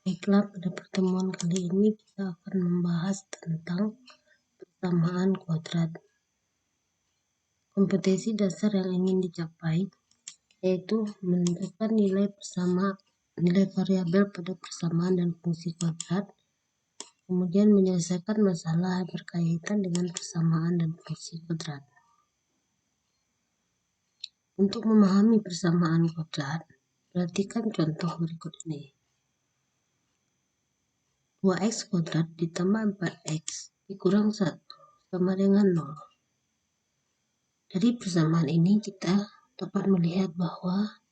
Baiklah, pada pertemuan kali ini kita akan membahas tentang persamaan kuadrat. Kompetensi dasar yang ingin dicapai yaitu menentukan nilai variabel pada persamaan dan fungsi kuadrat, kemudian menyelesaikan masalah yang berkaitan dengan persamaan dan fungsi kuadrat. Untuk memahami persamaan kuadrat, perhatikan contoh berikut ini. 2x kuadrat ditambah 4x dikurang 1 sama dengan 0. Dari persamaan ini kita dapat melihat bahwa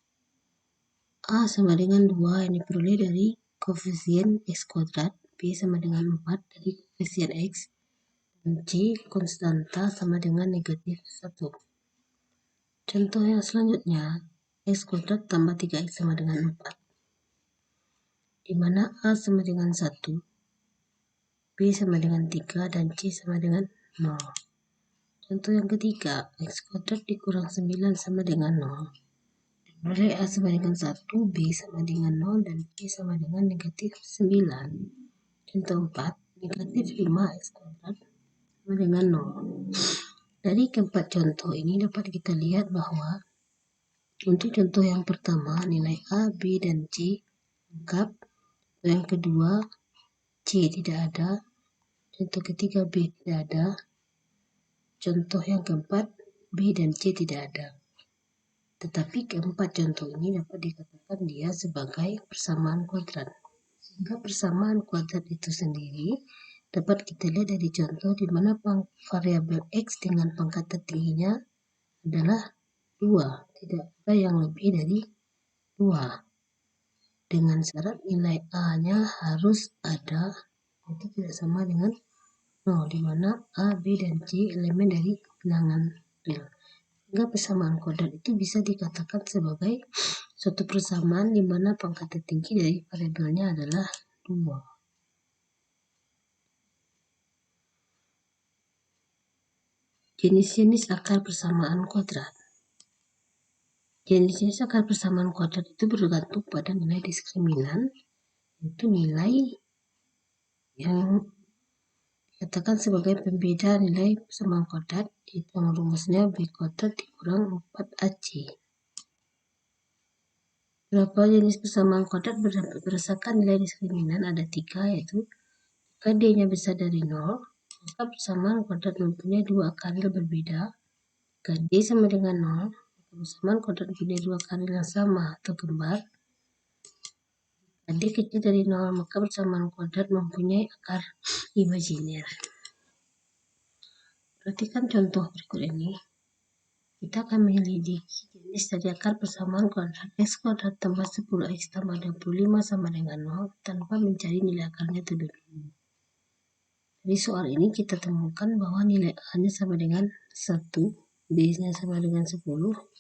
A sama dengan 2 yang diperoleh dari koefisien x kuadrat, B sama dengan 4 dari koefisien x, dan C konstanta sama dengan negatif 1. Contoh yang selanjutnya, x kuadrat tambah 3x sama dengan 4, di mana A sama dengan 1, B sama dengan 3, dan C sama dengan 0. Contoh yang ketiga, x kuadrat dikurang 9 sama dengan 0. Diperoleh A sama dengan 1, B sama dengan 0, dan C sama dengan negatif 9. Contoh 4, negatif 5 x kuadrat sama dengan 0. Dari keempat contoh ini dapat kita lihat bahwa untuk contoh yang pertama, nilai A, B, dan C lengkap. Yang kedua, C tidak ada. Contoh ketiga, B tidak ada. Contoh yang keempat, B dan C tidak ada. Tetapi keempat contoh ini dapat dikatakan dia sebagai persamaan kuadrat. Sehingga persamaan kuadrat itu sendiri dapat kita lihat dari contoh di mana variabel x dengan pangkat tertingginya adalah 2. Tidak ada yang lebih dari 2. Dengan syarat nilai A-nya harus ada, itu tidak sama dengan 0, di mana A, B, dan C elemen dari bilangan real. Sehingga persamaan kuadrat itu bisa dikatakan sebagai suatu persamaan di mana pangkat tertinggi dari variabelnya adalah 2. Jenis-jenis akar persamaan kuadrat. Jenis-jenis akar persamaan kuadrat itu bergantung pada nilai diskriminan, yaitu nilai yang dikatakan sebagai pembeda nilai persamaan kuadrat, yaitu rumusnya B kuadrat dikurang 4AC. Beberapa jenis persamaan kuadrat berdasarkan nilai diskriminan ada 3, yaitu jika D-nya besar dari 0, maka persamaan kuadrat mempunyai 2 akar real berbeda. Jika D sama dengan 0, maka persamaan kuadrat mempunyai 2 akar real yang sama atau kembar. Jika D kecil dari 0, maka persamaan kuadrat mempunyai akar imajiner. Perhatikan contoh berikut ini. Kita akan menyelidiki jenis dari akar persamaan kuadrat x kuadrat tambah 10x tambah 25 sama dengan 0 tanpa mencari nilai akarnya terlebih dahulu. Dari soal ini kita temukan bahwa nilai A-nya sama dengan 1, B-nya sama dengan 10,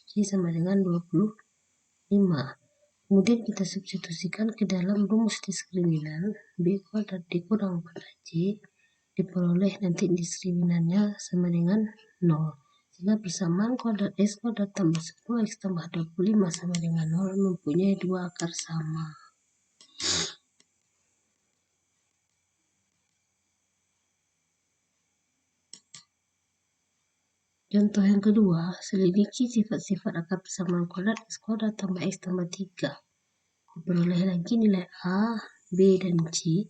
C sama dengan 25. Kemudian kita substitusikan ke dalam rumus diskriminan B kuadrat dikurang 4AC, diperoleh nanti diskriminannya sama dengan 0. Sehingga persamaan kuadrat x kuadrat tambah 10x tambah 25 sama dengan 0 mempunyai 2 akar sama. Contoh yang kedua, selidiki sifat-sifat akar persamaan kuadrat x kuadrat tambah x tambah 3. Diperoleh lagi nilai A, B, dan C,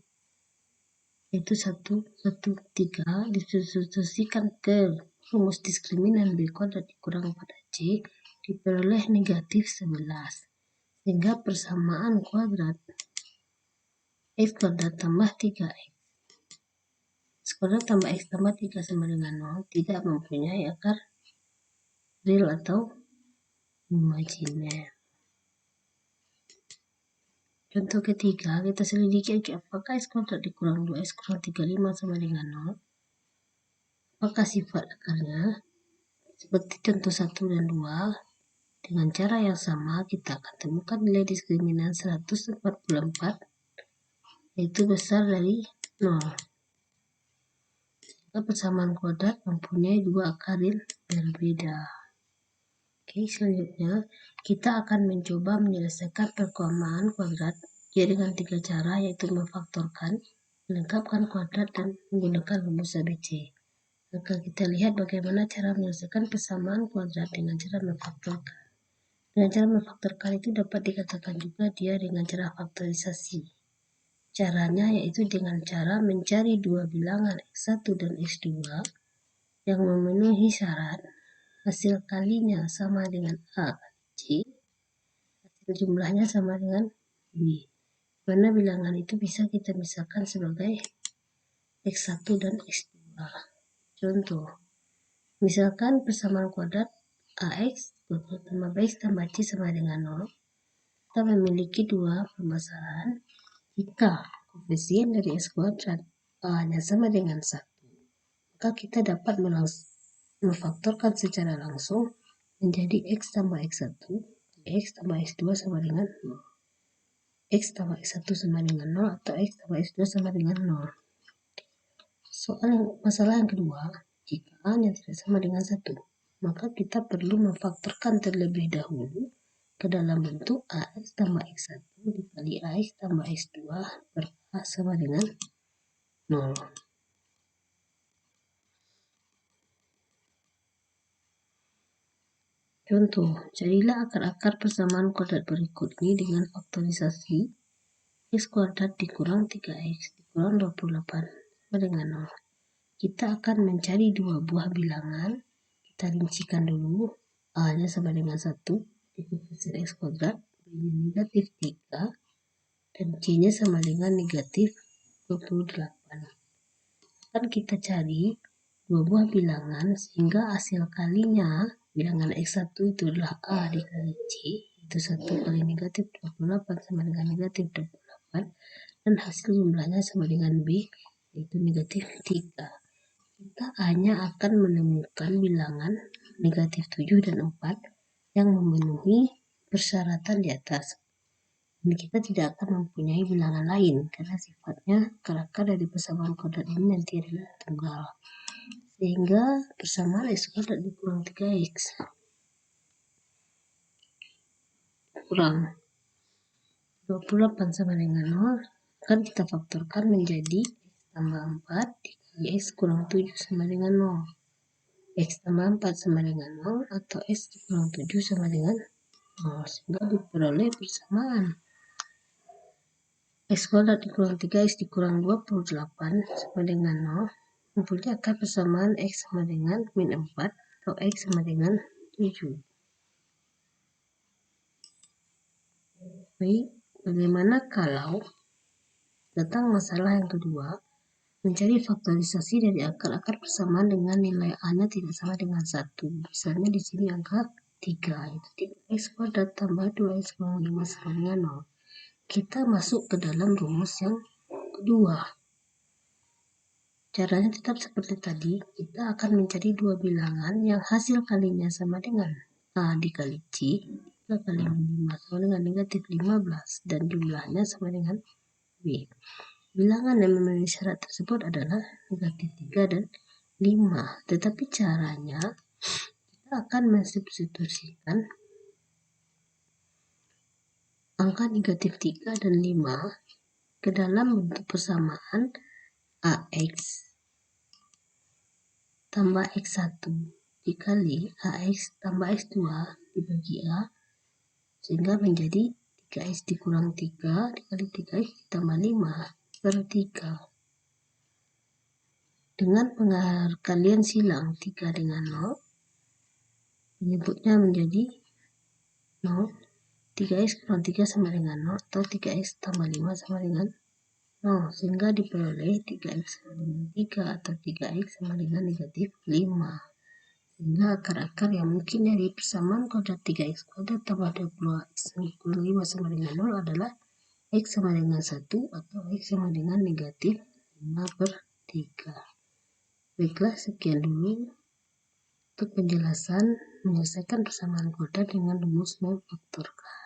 yaitu 1, 1, 3, disubstitusikan ke rumus diskriminan B kuadrat dikurang 4AC, diperoleh negatif 11. Sehingga persamaan kuadrat x kuadrat tambah 3x kuadrat tambah x tambah 3 sama dengan 0 tidak mempunyai akar real atau imajiner. Contoh ketiga, kita selidiki apakah x kuadrat dikurang 2x kurang 35 sama dengan 0. Apakah sifat akarnya? Seperti contoh 1 dan 2, dengan cara yang sama kita akan temukan nilai diskriminan 144, yaitu besar dari 0. Persamaan kuadrat mempunyai 2 akar real berbeda. Oke, selanjutnya kita akan mencoba menyelesaikan persamaan kuadrat Ya, dengan 3 cara, yaitu memfaktorkan, melengkapkan kuadrat, dan menggunakan rumus ABC. Maka kita lihat bagaimana cara menyelesaikan persamaan kuadrat dengan cara memfaktorkan. Dengan cara memfaktorkan itu dapat dikatakan juga dia dengan cara faktorisasi. Caranya yaitu dengan cara mencari dua bilangan X1 dan X2 yang memenuhi syarat, hasil kalinya sama dengan A C, hasil jumlahnya sama dengan B. Mana bilangan itu bisa kita misalkan sebagai X1 dan X2. Contoh, misalkan persamaan kuadrat AX tambah BX tambah C sama dengan 0. Kita memiliki dua permasalahan. Jika koefisien dari X kuadrat A-nya sama dengan 1, maka kita dapat memfaktorkan secara langsung menjadi X tambah X1, X tambah X2 sama dengan 0. X tambah X1 sama dengan 0 atau X tambah X2 sama dengan 0. Masalah yang kedua, jika A-nya tidak sama dengan 1, maka kita perlu memfaktorkan terlebih dahulu ke dalam bentuk AX tambah X1 dikali AX tambah X2 per A sama dengan 0. Contoh, carilah akar-akar persamaan kuadrat berikut ini dengan faktorisasi. X kuadrat dikurang 3X dikurang 28 sama dengan 0. Kita akan mencari dua buah bilangan. Kita rincikan dulu. A-nya sama dengan 1, koefisien X kuadrat, B-nya negatif 3, dan C-nya sama dengan negatif 28. Akan kita cari dua buah bilangan sehingga hasil kalinya bilangan X1 itu adalah A dikali C, itu 1 kali negatif 28 sama dengan negatif 28, dan hasil jumlahnya sama dengan B, yaitu negatif 3. Kita hanya akan menemukan bilangan negatif 7 dan 4 yang memenuhi persyaratan di atas. Dan kita tidak akan mempunyai bilangan lain karena sifatnya akar dari persamaan kuadrat ini nanti adalah tunggal. Sehingga persamaan X kuadrat dikurang 3X kurang 28 sama dengan 0 akan kita faktorkan menjadi X tambah 4 dikali X kurang 7 sama dengan 0. X tambah 4 sama dengan 0 atau X kurang 7 sama dengan 0, sehingga diperoleh persamaan X kuadrat dikurang 3X dikurang 28 sama dengan 0 mempunyai akar persamaan X sama dengan min 4 atau X sama dengan 7. Baik, bagaimana kalau datang masalah yang kedua, mencari faktorisasi dari akar-akar persamaan dengan nilai A-nya tidak sama dengan 1. Misalnya di sini angka 3, itu 3X kuadrat tambah 2X kurang 5 sama dengan 0. Kita masuk ke dalam rumus yang kedua. Caranya tetap seperti tadi, kita akan mencari dua bilangan yang hasil kalinya sama dengan A dikali C, 3 kali 5 sama dengan negatif 15, dan jumlahnya sama dengan B. Bilangan yang memenuhi syarat tersebut adalah negatif 3 dan 5. Tetapi caranya, kita akan mensubstitusikan angka negatif 3 dan 5 ke dalam bentuk persamaan AX tambah X1 dikali AX tambah X2 dibagi A, sehingga menjadi 3X dikurang 3 dikali 3X ditambah 5 per 3. Dengan pengalian silang 3 dengan 0, menyebutnya menjadi 0. 3X kurang 3 sama dengan 0 atau 3X tambah 5 sama dengan 0, sehingga diperoleh 3X sama dengan 3 atau 3X sama dengan negatif 5. Sehingga akar-akar yang mungkin dari persamaan kuadrat 3X kuadrat tambah 20X kurang 5 sama dengan 0 adalah X sama dengan 1 atau X sama dengan negatif 5 per 3. Baiklah, sekian dulu untuk penjelasan menyelesaikan persamaan kuadrat dengan rumus memfaktorkan.